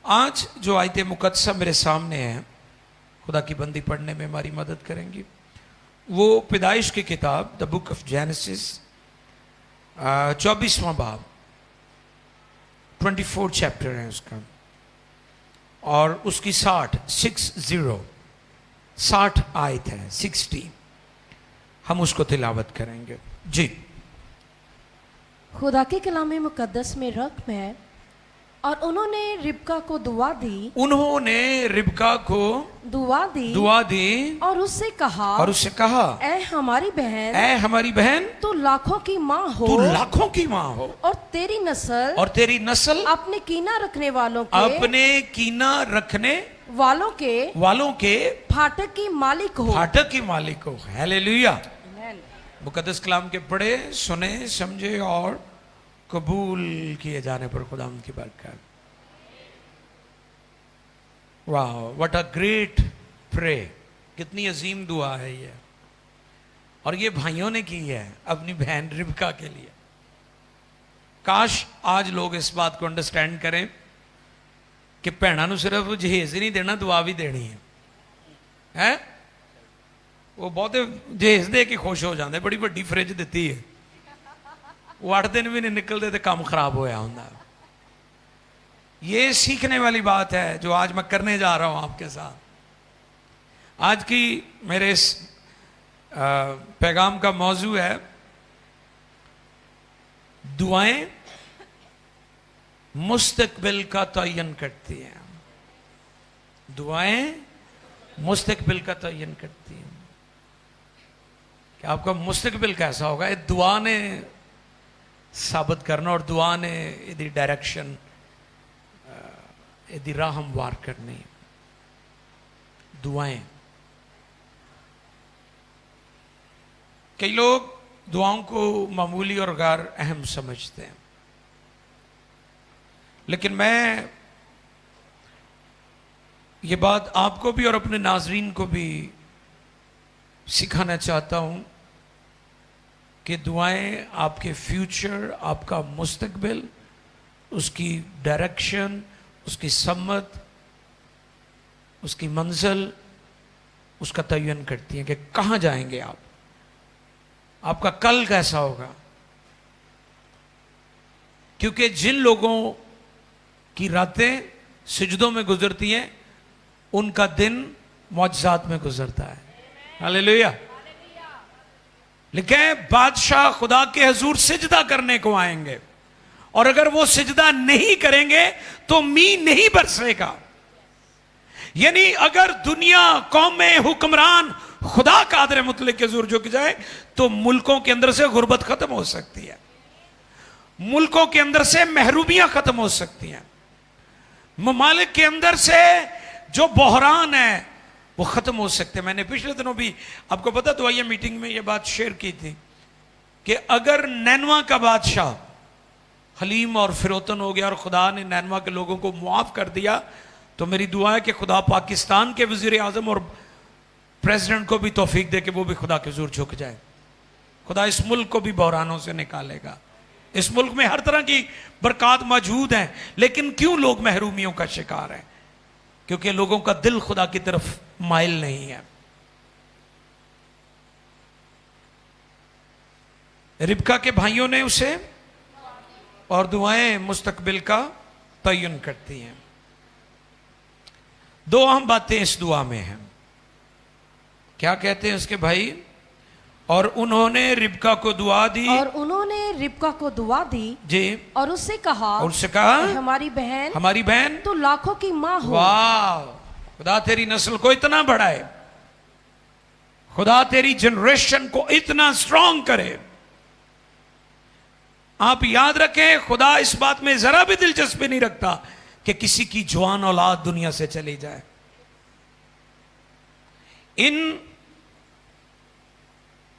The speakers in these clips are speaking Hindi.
आज जो आयत मुकद्दसा मेरे सामने है, खुदा की बंदी पढ़ने में हमारी मदद करेंगी। वो पैदाइश की किताब द बुक ऑफ जेनेसिस 24वां बाब 24 चैप्टर है उसका, और उसकी 60 आयत है, 60। हम उसको तिलावत करेंगे जी। खुदा के कलाम मुकद्दस में रकम है, और उन्होंने रिबका को दुआ दी, दुआ दी और उससे कहा, ऐ हमारी बहन, तू लाखों की माँ हो, और तेरी नस्ल अपने कीना रखने वालों के फाटक की मालिक हो। हालेलुया। मुकद्दस कलाम के पढ़े, सुने, समझे और कबूल किए जाने पर खुदा उनकी बरकत। वाह, व्हाट अ ग्रेट प्रे, कितनी अजीम दुआ है ये। और ये भाइयों ने की है अपनी बहन रिबका के लिए। काश आज लोग इस बात को अंडरस्टैंड करें कि भैणा नूं सिर्फ जहेज ही नहीं देना, दुआ भी देनी है। वो बहुते जहेज दे के खुश हो जाते, बड़ी वड्डी फ्रिज दी है, वो 8 दिन भी नहीं निकलते तो काम खराब होया होंदा। ये सीखने वाली बात है जो आज मैं करने जा रहा हूं आपके साथ। आज की मेरे इस पैगाम का मौजू है दुआएं मुस्तकबिल का तयन करती हैं। दुआएं मुस्तकबिल का तयन करती हैं। कि आपका मुस्तकबिल कैसा होगा, दुआ ने साबित करना, और दुआ ने यदि डायरेक्शन, यदि राह हमवार करनी। दुआएं, कई लोग दुआओं को मामूली और गैर अहम समझते हैं, लेकिन मैं ये बात आपको भी और अपने नाजरीन को भी सिखाना चाहता हूं कि दुआएं आपके फ्यूचर, आपका मुस्तकबिल, उसकी डायरेक्शन, उसकी सम्मत, उसकी मंजिल, उसका तयन करती हैं कि कहां जाएंगे आप, आपका कल कैसा होगा। क्योंकि जिन लोगों की रातें सिजदों में गुजरती हैं, उनका दिन मौजज़ात में गुजरता है। हालेलुया। लिखे बादशाह खुदा के हजूर सिजदा करने को आएंगे, और अगर वो सिजदा नहीं करेंगे तो मींह नहीं बरसेगा। यानी अगर दुनिया, कौमें, हुक्मरान खुदा कादर मुतलक के हजूर झुक जाए तो मुल्कों के अंदर से गुर्बत खत्म हो सकती है, मुल्कों के अंदर से महरूमियां खत्म हो सकती हैं, ममालिक के अंदर से जो बहरान है वो खत्म हो सकते हैं। मैंने पिछले दिनों भी आपको पता दुआया मीटिंग में ये बात शेयर की थी कि अगर नैनवा का बादशाह हलीम और फिरोतन हो गया और खुदा ने नैनवा के लोगों को मुआफ कर दिया, तो मेरी दुआ है कि खुदा पाकिस्तान के वजीर आजम और प्रेसिडेंट को भी तौफीक दे कि वो भी खुदा के हुजूर झुक जाए। खुदा इस मुल्क को भी बहरानों से निकालेगा। इस मुल्क में हर तरह की बरकत मौजूद है, लेकिन क्यों लोग महरूमियों का शिकार हैं? क्योंकि लोगों का दिल खुदा की तरफ माइल नहीं है। रिबका के भाइयों ने उसे, और दुआएं मुस्तकबिल का तयन करती हैं। 2 अहम बातें इस दुआ में हैं। क्या कहते हैं उसके भाई? और उन्होंने रिबका को दुआ दी, जी, और उससे कहा, हमारी बहन तो लाखों की माँ हो। वाह, खुदा तेरी नस्ल को इतना बढ़ाए, खुदा तेरी जनरेशन को इतना स्ट्रांग करे। आप याद रखें, खुदा इस बात में जरा भी दिलचस्पी नहीं रखता कि किसी की जवान औलाद दुनिया से चली जाए। इन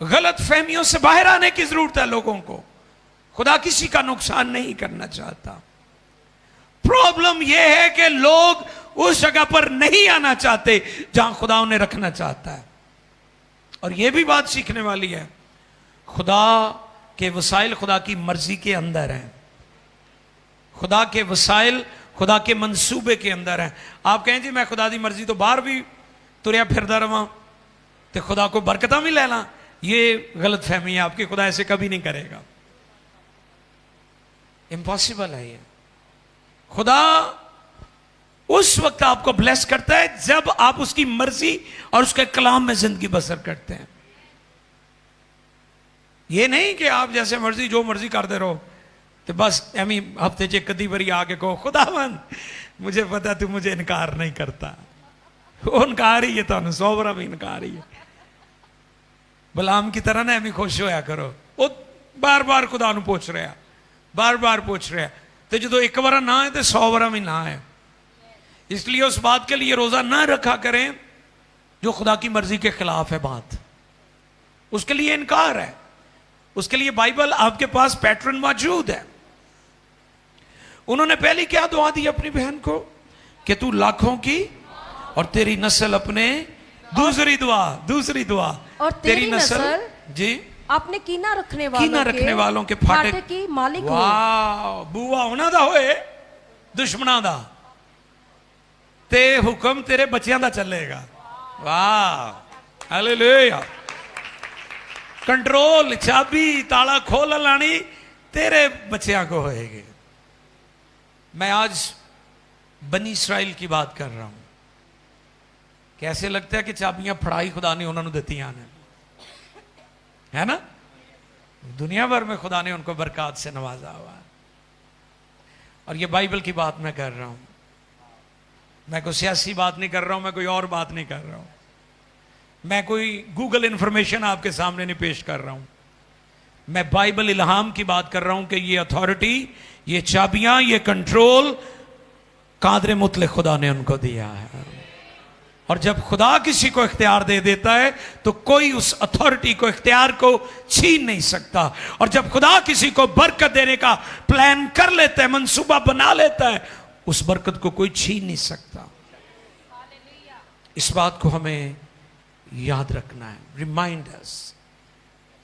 गलत फहमियों से बाहर आने की जरूरत है लोगों को। खुदा किसी का नुकसान नहीं करना चाहता। प्रॉब्लम यह है कि लोग उस जगह पर नहीं आना चाहते जहां खुदा उन्हें रखना चाहता है। और यह भी बात सीखने वाली है, खुदा के वसाइल खुदा की मर्जी के अंदर हैं। खुदा के वसाइल खुदा के मंसूबे के अंदर है। आप कहें जी मैं खुदा दी मर्जी तो बाहर भी तुरया फिरदा रवां तो खुदा को बरकतां भी ले ला, ये गलत फहमी है आपकी। खुदा ऐसे कभी नहीं करेगा, इम्पॉसिबल है ये। खुदा उस वक्त आपको ब्लेस करता है जब आप उसकी मर्जी और उसके कलाम में जिंदगी बसर करते हैं। ये नहीं कि आप जैसे मर्जी जो मर्जी करते रहो तो बस एमी हफ्ते च कदी बारी आके कहो खुदावन मुझे पता तू मुझे इनकार नहीं करता। वो इनकार ही है, तुहानू 100 बार भी इनकार ही है। बलाम की तरह ना एमी खुश होया करो, वो बार बार खुदा नू पूछ रहा, बार बार पूछ रहा, तो जो एक बार ना है तो 100 बार भी ना है। इसलिए उस बात के लिए रोजा ना रखा करें जो खुदा की मर्जी के खिलाफ है बात, उसके लिए इनकार है। उसके लिए बाइबल आपके पास पैटर्न मौजूद है। उन्होंने पहले क्या दुआ दी अपनी बहन को कि तू लाखों की और तेरी नस्ल अपने, दूसरी दुआ और तेरी नस्ल जी अपने कीना रखने वालों के फाटे की मालिक हो। वाह, बुआ उन्हां दा होए दुश्मनां दा ते हुक्म तेरे बच्चियां दा चलेगा। वाह हालेलुया। कंट्रोल, चाबी, ताला खोल लानी तेरे बच्चियां को होएगी। मैं आज बनी इस्राइल की बात कर रहा हूं। कैसे लगता है कि चाबियां फड़ाई खुदा ने उन्होंने दित्तियां ने, है ना। दुनिया भर में खुदा ने उनको बरकत से नवाजा हुआ है। और ये बाइबल की बात मैं कर रहा हूं, मैं कोई सियासी बात नहीं कर रहा हूं, मैं कोई और बात नहीं कर रहा हूं, मैं कोई गूगल इंफॉर्मेशन आपके सामने नहीं पेश कर रहा हूं। मैं बाइबल इल्हाम की बात कर रहा हूं कि ये अथॉरिटी, ये चाबियां, ये कंट्रोल कादर मुतलक खुदा ने उनको दिया है। और जब खुदा किसी को इख्तियार दे देता है तो कोई उस अथॉरिटी को, इख्तियार को छीन नहीं सकता। और जब खुदा किसी को बरकत देने का प्लान कर लेता है, मंसूबा बना लेता है, उस बरकत को कोई छीन नहीं सकता। इस बात को हमें याद रखना है। रिमाइंड अस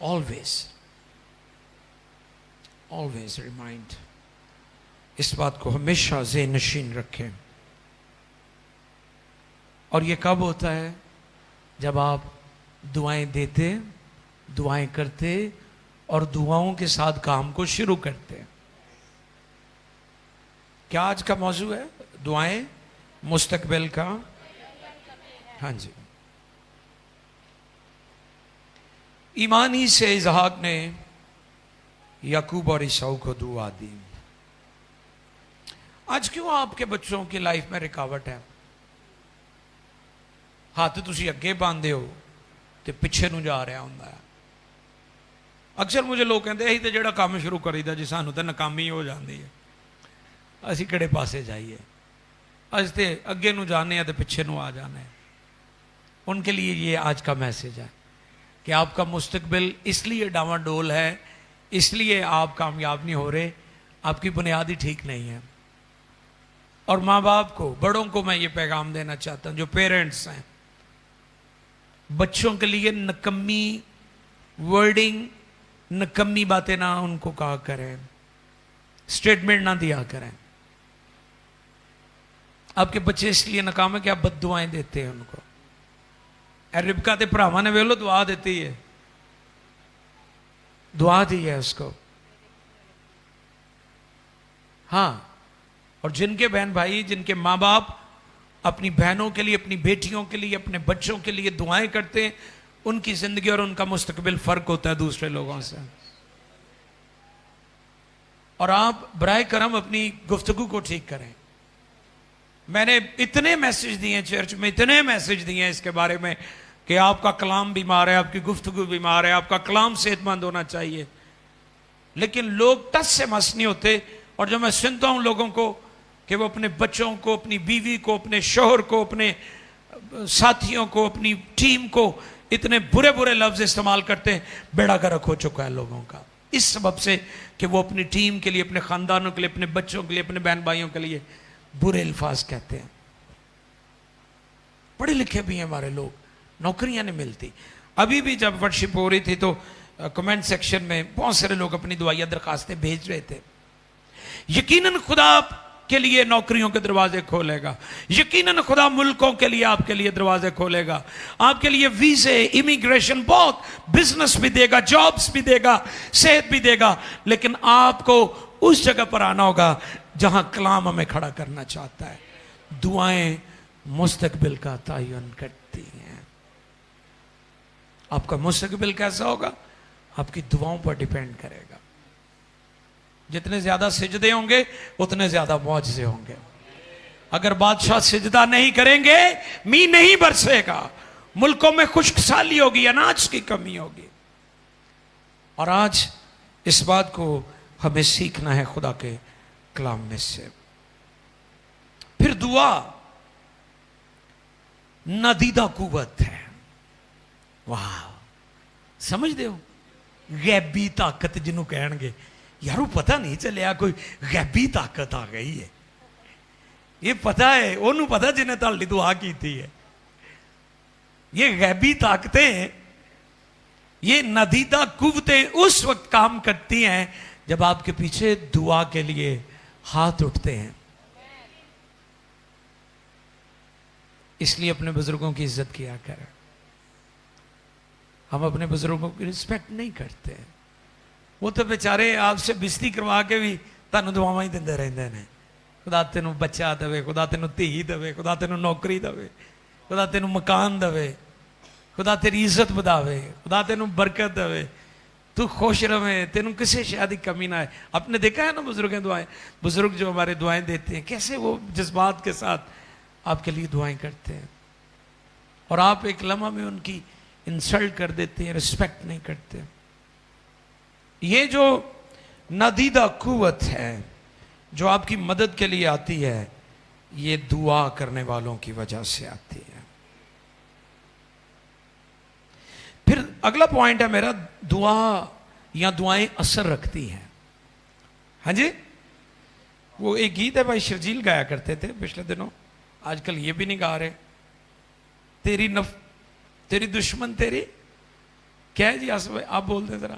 ऑलवेज रिमाइंड, इस बात को हमेशा ज़हन नशीन रखें। और ये कब होता है? जब आप दुआएं देते, दुआएं करते और दुआओं के साथ काम को शुरू करते हैं। क्या आज का मौजू है? दुआएं मुस्तकबिल का। हाँ जी। ईमानी से इसहाक ने याकूब और ईसाऊ को दुआ दी। आज क्यों आपके बच्चों की लाइफ में रुकावट है? हाथ तुसी अगे पाते हो तो पिछे नूं जा रहा होंदा है। अक्सर मुझे लोग कहते असीं तो जिहड़ा काम शुरू करीदा जी सानूं तो नाकामी हो जाती है, असीं किहड़े पासे जाइए, असीं तो अगे नूं जाने हैं तो पिछे नूं आ जाना है। उनके लिए ये आज का मैसेज है कि आपका मुस्तकबिल इसलिए डावाडोल है, इसलिए आप कामयाब नहीं हो रहे, आपकी बुनियाद ही ठीक नहीं है। और माँ बाप को, बड़ों को मैं ये पैगाम देना चाहता हूँ, जो पेरेंट्स हैं, बच्चों के लिए नकम्मी वर्डिंग, नकम्मी बातें ना उनको कहा करें, स्टेटमेंट ना दिया करें। आपके बच्चे इसलिए नाकाम है कि आप बद्दुआएं देते हैं उनको। रिबका के भरावां ने वेलो दुआ देती है, दुआ दी है उसको। हाँ, और जिनके बहन भाई, जिनके माँ बाप अपनी बहनों के लिए, अपनी बेटियों के लिए, अपने बच्चों के लिए दुआएं करते हैं, उनकी जिंदगी और उनका मुस्तकबिल फर्क होता है दूसरे लोगों से। और आप बराए करम अपनी गुफ्तगू को ठीक करें। मैंने इतने मैसेज दिए हैं चर्च में, इतने मैसेज दिए हैं इसके बारे में कि आपका कलाम बीमार है, आपकी गुफ्तगू बीमार है, आपका कलाम सेहतमंद होना चाहिए, लेकिन लोग टस से मस नहीं होते। और जब मैं सुनता हूं लोगों को कि वो अपने बच्चों को, अपनी बीवी को, अपने शोहर को, अपने साथियों को, अपनी टीम को इतने बुरे बुरे लफ्ज इस्तेमाल करते हैं, बेड़ा गर्क हो चुका है लोगों का, इस सबब से कि वो अपनी टीम के लिए, अपने खानदानों के लिए, अपने बच्चों के लिए, अपने बहन भाइयों के लिए बुरे अल्फाज कहते हैं। पढ़े लिखे भी हैं हमारे लोग, नौकरियां नहीं मिलती। अभी भी जब वर्शिप हो रही थी तो कमेंट सेक्शन में बहुत सारे लोग अपनी दुआया दरखास्तें भेज रहे थे। यकीनन खुदा के लिए नौकरियों के दरवाजे खोलेगा, यकीनन खुदा मुल्कों के लिए आपके लिए दरवाजे खोलेगा, आपके लिए वीजे, इमिग्रेशन, बहुत बिजनेस भी देगा, जॉब्स भी देगा, सेहत भी देगा। लेकिन आपको उस जगह पर आना होगा जहां कलाम हमें खड़ा करना चाहता है। दुआएं मुस्तकबिल का तयन करती हैं। आपका मुस्तकबिल कैसा होगा आपकी दुआओं पर डिपेंड करेगा। जितने ज्यादा सिजदे होंगे उतने ज्यादा मौजज़े होंगे। अगर बादशाह सिजदा नहीं करेंगे मी नहीं बरसेगा, मुल्कों में खुशहाली होगी, अनाज की कमी होगी। और आज इस बात को हमें सीखना है खुदा के कलाम में से। फिर दुआ नदीदा कुवत है। वाह, समझते हो, गैबी ताकत जिन्हों कहेंगे यारो पता नहीं चलिया कोई गैबी ताकत आ गई है। ये पता है ओनू पता जिन्हें ताली दुआ की थी है। ये गैबी ताकतें, ये नदीदा कुवतें उस वक्त काम करती हैं जब आपके पीछे दुआ के लिए हाथ उठते हैं। इसलिए अपने बुजुर्गों की इज्जत किया करें। हम अपने बुजुर्गों की रिस्पेक्ट नहीं करते। वो तो बेचारे आपसे बिस्ती करवा के भी तुहानू दुआवां ही दिंदे रहंदे ने। खुदा तेनू बच्चा देवे, खुदा तेनू धी देवे, खुदा तेनू नौकरी देवे, खुदा तेनू मकान देवे, खुदा तेरी इज्जत बढ़ावे, खुदा तेनू बरकत देवे, तू खुश रहे, तेनू किसी शायद की कमी ना है। आपने देखा है ना बुजुर्गें दुआएं, बुजुर्ग जो हमारे दुआएं देते हैं कैसे वो जज्बात के साथ आपके लिए दुआएं करते हैं। और आप एक लम्हा में उनकी इंसल्ट कर देते हैं, रिस्पेक्ट नहीं करते। ये जो नदीदा कुव्वत है जो आपकी मदद के लिए आती है, ये दुआ करने वालों की वजह से आती है। फिर अगला पॉइंट है मेरा, दुआ या दुआएं असर रखती हैं। हाँ जी, वो एक गीत है भाई शर्जील गाया करते थे पिछले दिनों, आजकल ये भी नहीं गा रहे। तेरी दुश्मन तेरी, क्या है जी आसिफ भाई आप बोल दें जरा,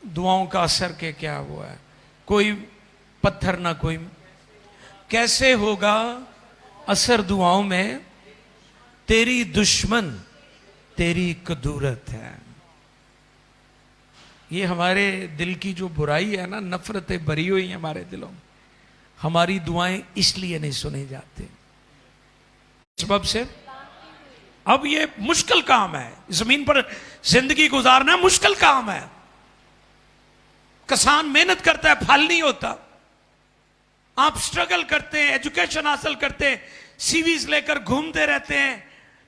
दुआओं का असर के क्या हुआ है। कोई पत्थर ना कोई, कैसे होगा असर दुआओं में, तेरी दुश्मन तेरी कदूरत है। ये हमारे दिल की जो बुराई है ना, नफरतें भरी हुई हैं हमारे दिलों में, हमारी दुआएं इसलिए नहीं सुनी जाती सबब से। अब ये मुश्किल काम है, जमीन पर जिंदगी गुजारना मुश्किल काम है। किसान मेहनत करता है, फल नहीं होता। आप स्ट्रगल करते हैं, एजुकेशन हासिल करते हैं, सीवीज लेकर घूमते रहते हैं,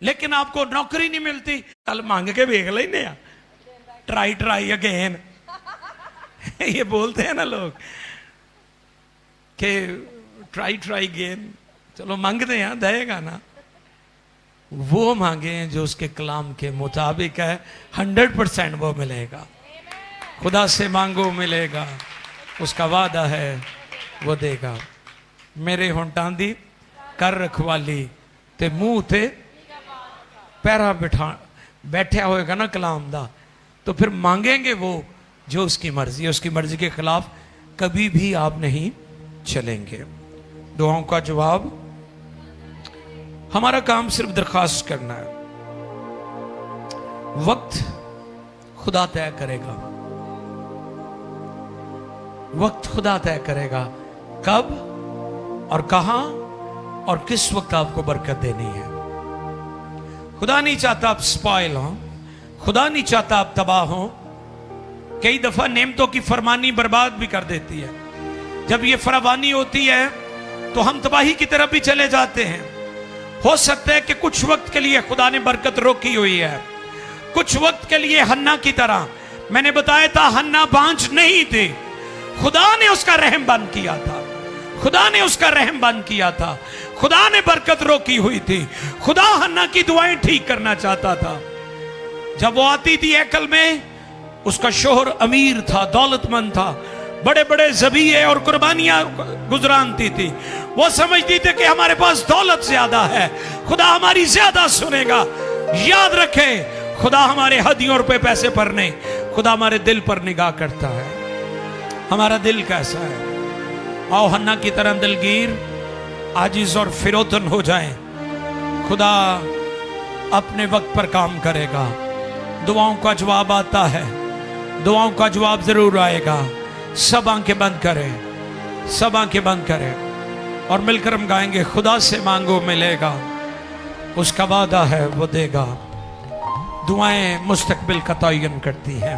लेकिन आपको नौकरी नहीं मिलती। कल मांग के देख लेने, ट्राई अगेन ये बोलते हैं ना लोग कि ट्राई अगेन। चलो मांगते हैं, देगा ना। वो मांगे जो उसके कलाम के मुताबिक है, 100% वो मिलेगा। खुदा से मांगो मिलेगा, उसका वादा है वो देगा। मेरे होंटां दी कर रखवाली ते मुंह ते पैरा बिठा बैठा होएगा ना कलाम दा, तो फिर मांगेंगे वो जो उसकी मर्जी है। उसकी मर्जी के खिलाफ कभी भी आप नहीं चलेंगे। दुआओं का जवाब, हमारा काम सिर्फ दरखास्त करना है। वक्त खुदा तय करेगा, वक्त खुदा तय करेगा कब और कहां और किस वक्त आपको बरकत देनी है। खुदा नहीं चाहता आप स्पॉइल हो, खुदा नहीं चाहता आप तबाह हो। कई दफा नेमतों की फरमानी बर्बाद भी कर देती है। जब ये फरावानी होती है तो हम तबाही की तरफ भी चले जाते हैं। हो सकता है कि कुछ वक्त के लिए खुदा ने बरकत रोकी हुई है, कुछ वक्त के लिए हन्ना की तरह। मैंने बताया था हन्ना बांझ नहीं थी, खुदा ने उसका रहम बंद किया था, खुदा ने उसका रहम बंद किया था, खुदा ने बरकत रोकी हुई थी। खुदा हन्ना की दुआएं ठीक करना चाहता था। जब वो आती थी हैकल में, उसका शोहर अमीर था, दौलतमंद था, बड़े बड़े ज़बीहे और कुर्बानियां गुजरानती थी। वो समझती थी कि हमारे पास दौलत ज्यादा है, खुदा हमारी ज्यादा सुनेगा। याद रखे, खुदा हमारे हदियों पे पैसे पर नहीं, खुदा हमारे दिल पर निगाह करता है। हमारा दिल कैसा है। आओ हन्ना की तरह दिलगीर, आजिज और फिरोतन हो जाएं। खुदा अपने वक्त पर काम करेगा। दुआओं का जवाब आता है, दुआओं का जवाब जरूर आएगा। सब आंखें बंद करें, सब आंखें बंद करें और मिलकर हम गाएंगे, खुदा से मांगो मिलेगा, उसका वादा है वो देगा। दुआएं मुस्तकबिल का तयन करती हैं।